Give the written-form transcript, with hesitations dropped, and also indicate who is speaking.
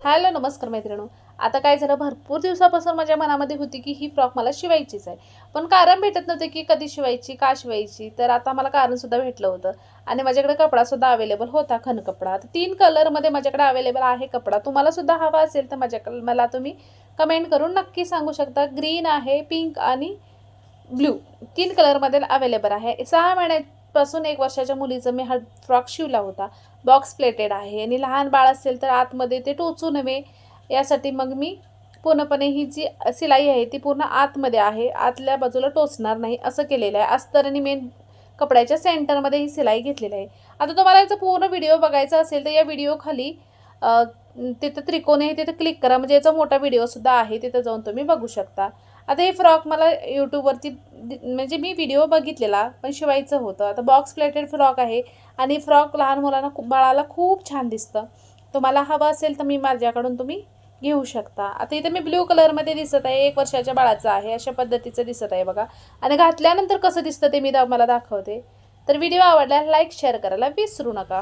Speaker 1: Hello नमस्कार मैत्रिणो. आता काय झालं, भरपूर दिवसापासून माझ्या मनामध्ये होती की ही फ्रॉक मला शिवायचीच आहे. पण कारण भेटत नव्हते की कधी शिवायची, का शिवायची. तर आता मला कारणसुद्धा भेटलं होतं आणि माझ्याकडे कपडासुद्धा अवेलेबल होता, खण कपडा. तर 3 कलरमध्ये माझ्याकडे अवेलेबल आहे कपडा. तुम्हाला सुद्धा हवा असेल तर मला तुम्ही कमेंट करून नक्की सांगू शकता. ग्रीन आहे, पिंक आणि ब्लू 3 कलरमध्ये अवेलेबल आहे. 6 महिन्यापासून 1 वर्षाच्या मुलीचा मी हा फ्रॉक शिवला होता. बॉक्स प्लेटेड आहे आणि लहान बाळ असेल तर आतमध्ये ते टोचू नये यासाठी मग मी पूर्णपणे ही जी शिलाई आहे ती पूर्ण आतमध्ये आहे. आतल्या बाजूला टोचणार नाही असं केलेलं आहे. अस्तर आणि मेन कपड्याच्या सेंटरमध्ये ही शिलाई घेतलेली आहे. आता तुम्हाला याचा पूर्ण व्हिडिओ बघायचा असेल तर या व्हिडिओ खाली तिथं त्रिकोण आहे तिथं क्लिक करा. म्हणजे याचा मोठा व्हिडिओसुद्धा आहे, तिथं जाऊन तुम्ही बघू शकता. आता हे फ्रॉक मला यूट्यूबवरती म्हणजे मी व्हिडिओ बघितलेला पण शिवायचं होतं. आता बॉक्स प्लेटेड फ्रॉक आहे आणि फ्रॉक लहान मुलांना बाळाला खूप छान दिसतं. तुम्हाला हवं असेल तर माझ्याकडून तुम्ही घेऊ शकता. आता इथे मी ब्लू कलरमध्ये दिसत आहे, 1 वर्षाच्या बाळाचं आहे. अशा पद्धतीचं दिसत आहे बघा. आणि घातल्यानंतर कसं दिसतं ते मी मला दाखवते. तर व्हिडिओ आवडल्यास लाईक शेअर करायला विसरू नका.